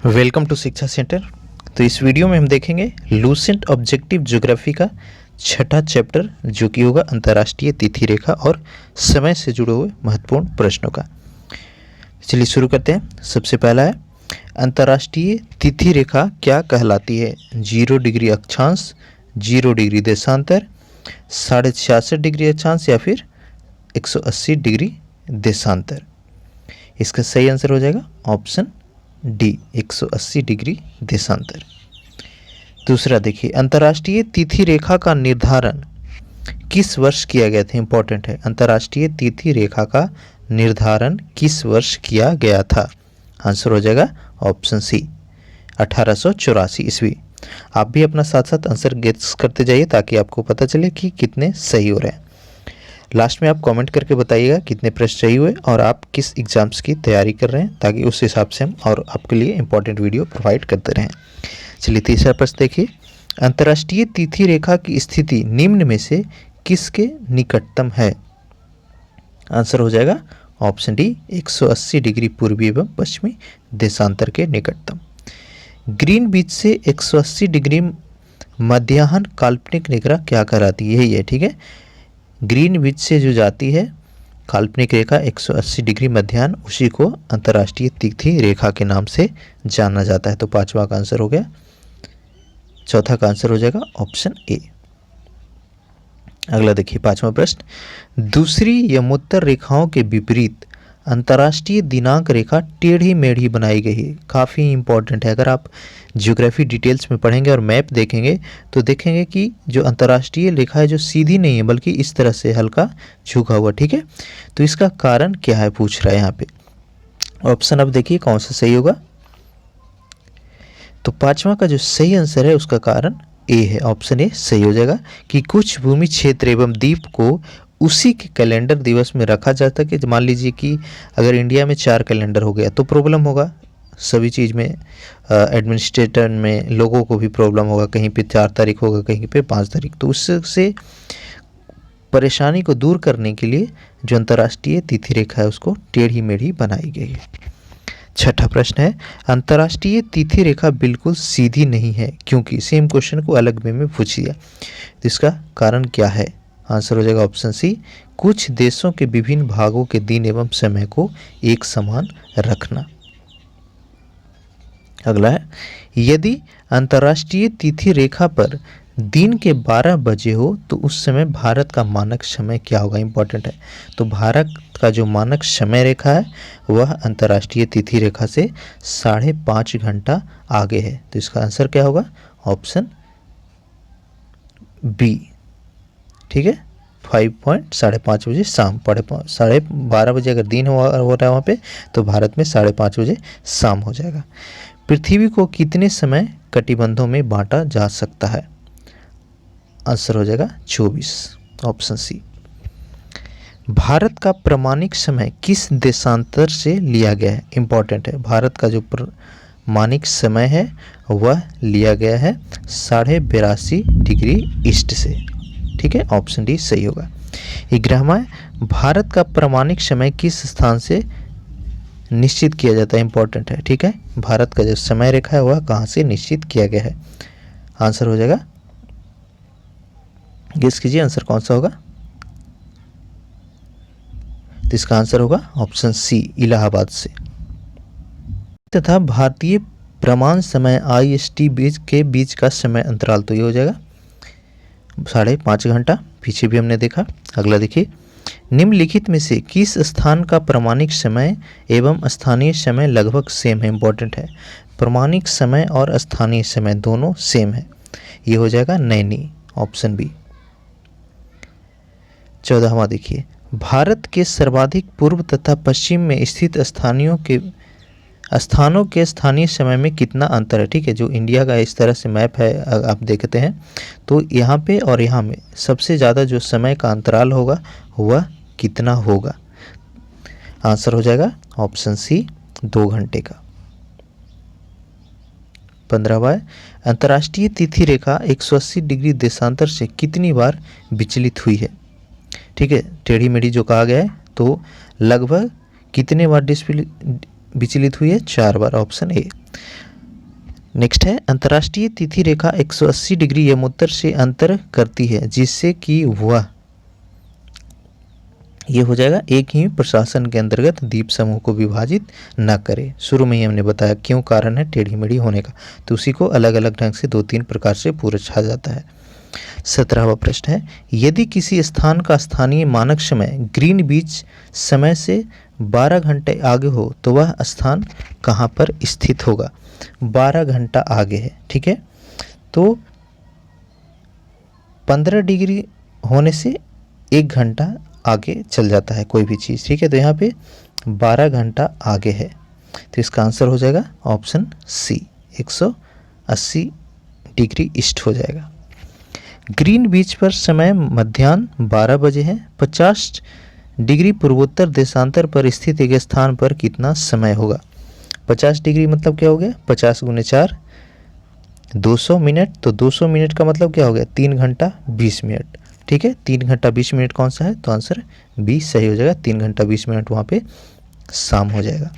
Welcome to शिक्षा centre. तो इस वीडियो में हम देखेंगे लूसेंट ऑब्जेक्टिव ज्योग्राफी का छठा चैप्टर जो कि होगा अंतर्राष्ट्रीय तिथि रेखा और समय से जुड़े हुए महत्वपूर्ण प्रश्नों का। चलिए शुरू करते हैं। सबसे पहला है, अंतर्राष्ट्रीय तिथि रेखा क्या कहलाती है? 0 डिग्री अक्षांश, 0 डिग्री देशांतर, 66.5 डिग्री अक्षांश या फिर 180 डिग्री देशांतर। इसका सही आंसर हो जाएगा ऑप्शन डी, 180 डिग्री देशांतर। दूसरा देखिए, अंतर्राष्ट्रीय तिथि रेखा का निर्धारण किस वर्ष किया गया था? इंपॉर्टेंट है, अंतर्राष्ट्रीय तिथि रेखा का निर्धारण किस वर्ष किया गया था? आंसर हो जाएगा ऑप्शन सी, 1884 ईस्वी। आप भी अपना साथ साथ आंसर गेस करते जाइए ताकि आपको पता चले कि कितने सही हो रहे हैं। लास्ट में आप कमेंट करके बताइएगा कितने प्रश्न सही हुए और आप किस एग्जाम्स की तैयारी कर रहे हैं, ताकि उस हिसाब से हम और आपके लिए इंपॉर्टेंट वीडियो प्रोवाइड करते रहें। चलिए तीसरा प्रश्न देखिए, अंतर्राष्ट्रीय तिथि रेखा की स्थिति निम्न में से किसके निकटतम है? आंसर हो जाएगा ऑप्शन डी, 180 डिग्री पूर्वी एवं पश्चिमी देशांतर के निकटतम। ग्रीनविच से 180 डिग्री मध्याह्न काल्पनिक रेखा क्या कहलाती है? यही है, ठीक है। ग्रीनविच से जो जाती है काल्पनिक रेखा 180 डिग्री मध्याह्न, उसी को अंतर्राष्ट्रीय तिथि रेखा के नाम से जाना जाता है। तो पांचवा का आंसर हो गया। चौथा का आंसर हो जाएगा ऑप्शन ए। अगला देखिए पांचवा प्रश्न, दूसरी यमोत्तर रेखाओं के विपरीत अंतर्राष्ट्रीय दिनांक रेखा टेढ़ी मेढ़ी बनाई गई है। काफ़ी इंपॉर्टेंट है। अगर आप ज्योग्राफी डिटेल्स में पढ़ेंगे और मैप देखेंगे तो देखेंगे कि जो अंतर्राष्ट्रीय रेखा है जो सीधी नहीं है बल्कि इस तरह से हल्का झुका हुआ, ठीक है। तो इसका कारण क्या है पूछ रहा है यहाँ पे। ऑप्शन अब देखिए कौन सा सही होगा। तो पांचवा का जो सही आंसर है उसका कारण ए है, ऑप्शन ए सही हो जाएगा कि कुछ भूमि क्षेत्र एवं द्वीप को उसी के कैलेंडर दिवस में रखा जाता है। कि मान लीजिए कि अगर इंडिया में 4 कैलेंडर हो गया तो प्रॉब्लम होगा सभी चीज़ में, एडमिनिस्ट्रेटर में लोगों को भी प्रॉब्लम होगा, कहीं पे 4 तारीख होगा कहीं पे 5 तारीख। तो उससे परेशानी को दूर करने के लिए जो अंतर्राष्ट्रीय तिथि रेखा है उसको टेढ़ी मेढ़ी बनाई गई है। छठा प्रश्न है, अंतर्राष्ट्रीय तिथि रेखा बिल्कुल सीधी नहीं है क्योंकि? सेम क्वेश्चन को अलग वे में पूछ दिया। तो इसका कारण क्या है? आंसर हो जाएगा ऑप्शन सी, कुछ देशों के विभिन्न भागों के दिन एवं समय को एक समान रखना। अगला है, यदि अंतर्राष्ट्रीय तिथि रेखा पर दिन के 12 बजे हो तो उस समय भारत का मानक समय क्या होगा? इंपॉर्टेंट है। तो भारत का जो मानक समय रेखा है वह अंतर्राष्ट्रीय तिथि रेखा से 5.5 घंटा आगे है। तो इसका आंसर क्या होगा? ऑप्शन बी, ठीक है। 5.5 बजे शाम, 12:30 बजे अगर दिन हो रहा है वहाँ पे तो भारत में 5:30 बजे शाम हो जाएगा। पृथ्वी को कितने समय कटिबंधों में बांटा जा सकता है? आंसर हो जाएगा 24, ऑप्शन सी। भारत का प्रमाणिक समय किस देशांतर से लिया गया है? इंपॉर्टेंट है, भारत का जो प्रमाणिक समय है वह लिया गया है 82.5 डिग्री ईस्ट से, ठीक है। ऑप्शन डी सही होगा। 11वां है, भारत का प्रमाणिक समय किस स्थान से निश्चित किया जाता है? इंपॉर्टेंट है, ठीक है। भारत का जो समय रेखा है वह कहाँ से निश्चित किया गया है? आंसर हो जाएगा, गेस कीजिए आंसर कौन सा होगा। तो इसका आंसर होगा ऑप्शन सी, इलाहाबाद से। तथा भारतीय प्रमाण समय IST के बीच का समय अंतराल तो ये हो जाएगा 5.5 घंटा, पीछे भी हमने देखा। अगला देखिए, निम्नलिखित में से किस स्थान का प्रमाणिक समय एवं स्थानीय समय लगभग सेम है? इंपॉर्टेंट है, प्रमाणिक समय और स्थानीय समय दोनों सेम है। ये हो जाएगा नैनी, ऑप्शन बी। 14वां देखिए, भारत के सर्वाधिक पूर्व तथा पश्चिम में स्थित स्थानों के स्थानीय समय में कितना अंतर है? ठीक है, जो इंडिया का इस तरह से मैप है आप देखते हैं तो यहाँ पे और यहाँ में सबसे ज़्यादा जो समय का अंतराल होगा वह कितना होगा? आंसर हो जाएगा ऑप्शन सी, 2 घंटे का। 15वां, अंतर्राष्ट्रीय तिथि रेखा 180 डिग्री देशांतर से कितनी बार विचलित हुई है? ठीक है, टेढ़ी मेढ़ी जो कहा गया है तो लगभग कितने बार विचलित हुई है? 4 बार, ऑप्शन ए। नेक्स्ट है अंतर्राष्ट्रीय तिथि रेखा 180 डिग्री यमोत्तर से अंतर करती है जिससे कि वह, ये हो जाएगा एक ही प्रशासन के अंतर्गत द्वीप समूह को विभाजित न करे। शुरू में ही हमने बताया क्यों कारण है टेढ़ी मेढ़ी होने का, तो उसी को अलग अलग ढंग से 2-3 प्रकार से पूछा जाता है। 17वां प्रश्न है यदि किसी स्थान का स्थानीय मानक समय ग्रीनविच समय से 12 घंटे आगे हो तो वह स्थान कहाँ पर स्थित होगा। 12 घंटा आगे है, ठीक है, तो 15 डिग्री होने से 1 घंटा आगे चल जाता है कोई भी चीज़, ठीक है, तो यहाँ पे 12 घंटा आगे है, तो इसका आंसर हो जाएगा ऑप्शन सी 180 डिग्री ईस्ट हो जाएगा। ग्रीनविच पर समय मध्याह्न 12 बजे है। 50 डिग्री पूर्वोत्तर देशांतर पर स्थित एक स्थान पर कितना समय होगा। 50 डिग्री मतलब क्या हो गया, 50 गुने 4 200 मिनट, तो 200 मिनट का मतलब क्या हो गया 3 घंटा 20 मिनट, ठीक है, 3 घंटा 20 मिनट कौन सा है, तो आंसर बी सही हो जाएगा। 3 घंटा 20 मिनट वहाँ पे शाम हो जाएगा।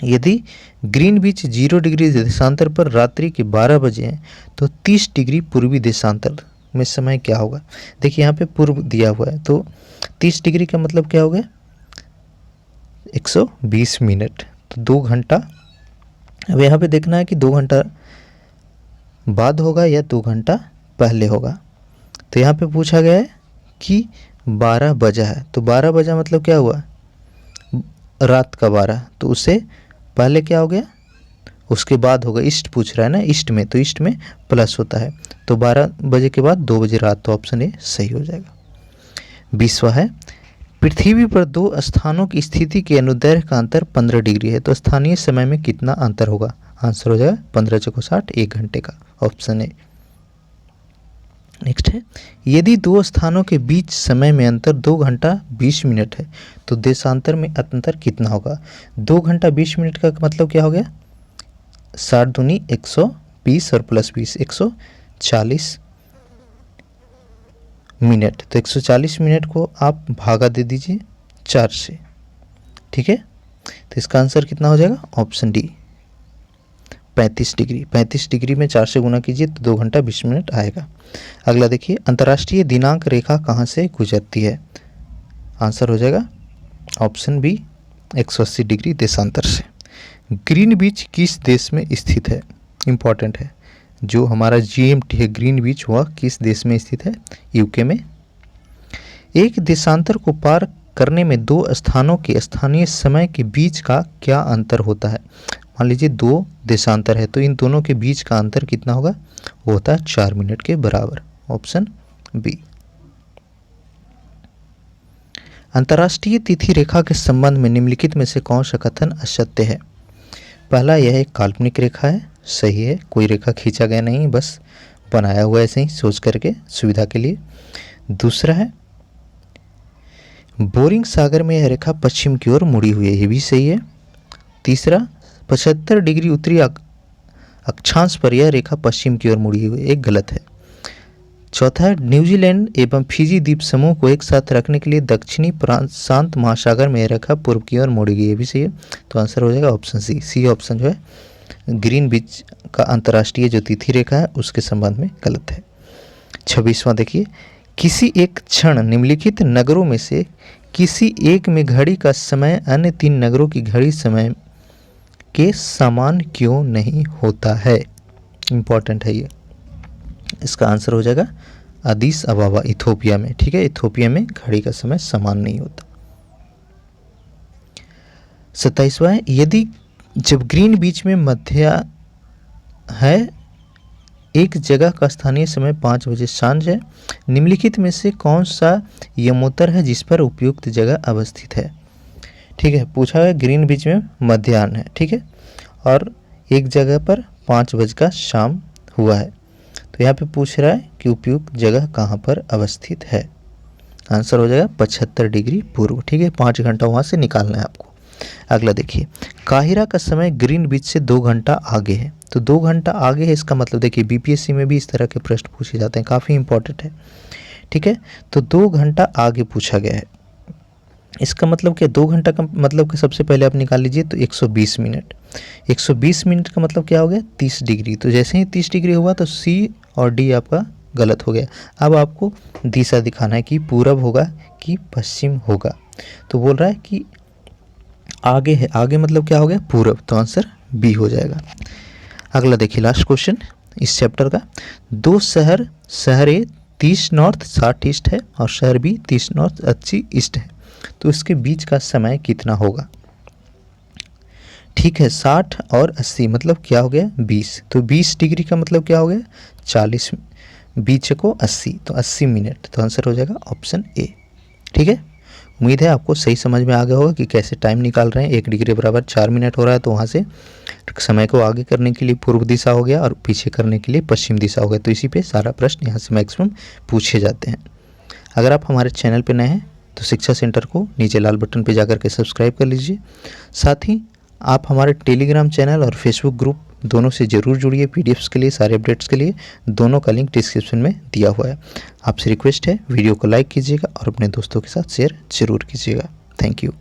यदि ग्रीनविच 0 डिग्री देशांतर पर रात्रि के 12 बजे हैं तो 30 डिग्री पूर्वी देशांतर में समय क्या होगा। देखिए यहाँ पे पूर्व दिया हुआ है, तो 30 डिग्री का मतलब क्या हो गया 120 मिनट, तो 2 घंटा। अब यहाँ पे देखना है कि 2 घंटा बाद होगा या 2 घंटा पहले होगा। तो यहाँ पे पूछा गया है कि 12 बजा है, तो 12 बजा मतलब क्या हुआ रात का 12, तो उससे पहले क्या हो गया उसके बाद होगा। ईस्ट पूछ रहा है ना, ईस्ट में, तो ईस्ट में प्लस होता है, तो 12 बजे के बाद 2 बजे रात, तो ऑप्शन ए सही हो जाएगा। 20वां है पृथ्वी पर 2 स्थानों की स्थिति के अनुदैर्घ्य का अंतर 15 डिग्री है तो स्थानीय समय में कितना अंतर होगा। आंसर हो जाएगा 15 चौको 60 1 घंटे का, ऑप्शन ए। नेक्स्ट है यदि 2 स्थानों के बीच समय में अंतर 2 घंटा 20 मिनट है तो देशांतर में अंतर कितना होगा। 2 घंटा 20 मिनट का मतलब क्या हो गया 60 दूनी 120 और प्लस 20 140 मिनट, तो 140 मिनट को आप भागा दे दीजिए 4 से, ठीक है, तो इसका आंसर कितना हो जाएगा ऑप्शन डी 35 डिग्री। 35 डिग्री में 4 से गुना कीजिए तो 2 घंटा 20 मिनट आएगा। अगला देखिए अंतर्राष्ट्रीय दिनांक रेखा कहाँ से गुजरती है। आंसर हो जाएगा ऑप्शन बी 180 डिग्री देशांतर से। ग्रीनविच किस देश में स्थित है, इम्पॉर्टेंट है, जो हमारा जीएमटी है ग्रीनविच वह किस देश में स्थित है, यूके में। एक देशांतर को पार करने में 2 स्थानों के स्थानीय समय के बीच का क्या अंतर होता है। मान लीजिए 2 देशांतर है तो इन दोनों के बीच का अंतर कितना होगा, वो होता है 4 मिनट के बराबर, ऑप्शन बी। अंतर्राष्ट्रीय तिथि रेखा के संबंध में निम्नलिखित में से कौन सा कथन असत्य है। पहला, यह एक काल्पनिक रेखा है, सही है, कोई रेखा खींचा गया नहीं, बस बनाया हुआ ऐसे ही सोच करके सुविधा के लिए। दूसरा है बोरिंग सागर में यह रेखा पश्चिम की ओर मुड़ी हुई है, ये भी सही है। तीसरा 75 डिग्री उत्तरी अक्षांश पर यह रेखा पश्चिम की ओर मुड़ी हुई है, एक गलत है। चौथा है न्यूजीलैंड एवं फिजी द्वीप समूह को एक साथ रखने के लिए दक्षिणी प्रशांत महासागर में यह रेखा पूर्व की ओर मुड़ी गई, ये भी सही है, तो आंसर हो जाएगा ऑप्शन सी। सी ऑप्शन जो है ग्रीनविच का अंतर्राष्ट्रीय जो तिथि रेखा है उसके संबंध में गलत है। 26वां देखिए किसी एक क्षण निम्नलिखित नगरों में से किसी एक में घड़ी का समय अन्य 3 नगरों की घड़ी समय के समान क्यों नहीं होता है। इम्पॉर्टेंट है ये, इसका आंसर हो जाएगा अदीस अबाबा इथोपिया में, ठीक है, इथोपिया में घड़ी का समय समान नहीं होता। 27वां है यदि जब ग्रीनविच में मध्य है एक जगह का स्थानीय समय 5 बजे सांझ है, निम्नलिखित में से कौन सा यमोत्तर है जिस पर उपयुक्त जगह अवस्थित है। ठीक है, पूछा है ग्रीनविच में मध्याह्न है, ठीक है, और एक जगह पर 5 बजे का शाम हुआ है, तो यहाँ पे पूछ रहा है कि उपयुक्त जगह कहाँ पर अवस्थित है। आंसर हो जाएगा 75 डिग्री पूर्व, ठीक है, 5 घंटा वहाँ से निकालना है आपको। अगला देखिए काहिरा का समय ग्रीनविच से 2 घंटा आगे है, तो 2 घंटा आगे है, इसका मतलब देखिए बीपीएससी में भी इस तरह के प्रश्न पूछे जाते हैं, काफ़ी इंपॉर्टेंट है, ठीक है, तो 2 घंटा आगे पूछा गया है। इसका मतलब क्या, 2 घंटा का मतलब कि सबसे पहले आप निकाल लीजिए तो 120 मिनट, 120 मिनट का मतलब क्या हो गया 30 डिग्री। तो जैसे ही 30 डिग्री हुआ तो सी और डी आपका गलत हो गया। अब आपको दिशा दिखाना है कि पूरब होगा कि पश्चिम होगा। तो बोल रहा है कि आगे है, आगे मतलब क्या हो गया पूरब, तो आंसर बी हो जाएगा। अगला देखिए लास्ट क्वेश्चन इस चैप्टर का। दो शहर, शहर ए 30 नॉर्थ 60 ईस्ट है और शहर बी 30 नॉर्थ 80 ईस्ट है, तो इसके बीच का समय कितना होगा। ठीक है, 60 और 80 मतलब क्या हो गया 20, तो 20 डिग्री का मतलब क्या हो गया 40, बीच को 80 तो 80 मिनट, तो आंसर हो जाएगा ऑप्शन ए। ठीक है, उम्मीद है आपको सही समझ में आ गया होगा कि कैसे टाइम निकाल रहे हैं। 1 डिग्री बराबर 4 मिनट हो रहा है, तो वहाँ से समय को आगे करने के लिए पूर्व दिशा हो गया और पीछे करने के लिए पश्चिम दिशा हो गया। तो इसी पे सारा प्रश्न यहाँ से मैक्सिमम पूछे जाते हैं। अगर आप हमारे चैनल पे नए हैं तो शिक्षा सेंटर को नीचे लाल बटन पे जाकर के सब्सक्राइब कर लीजिए। साथ ही आप हमारे टेलीग्राम चैनल और फेसबुक ग्रुप दोनों से ज़रूर जुड़िए। पीडीएफ्स के लिए, सारे अपडेट्स के लिए दोनों का लिंक डिस्क्रिप्शन में दिया हुआ है। आपसे रिक्वेस्ट है वीडियो को लाइक कीजिएगा और अपने दोस्तों के साथ शेयर ज़रूर कीजिएगा। Thank you.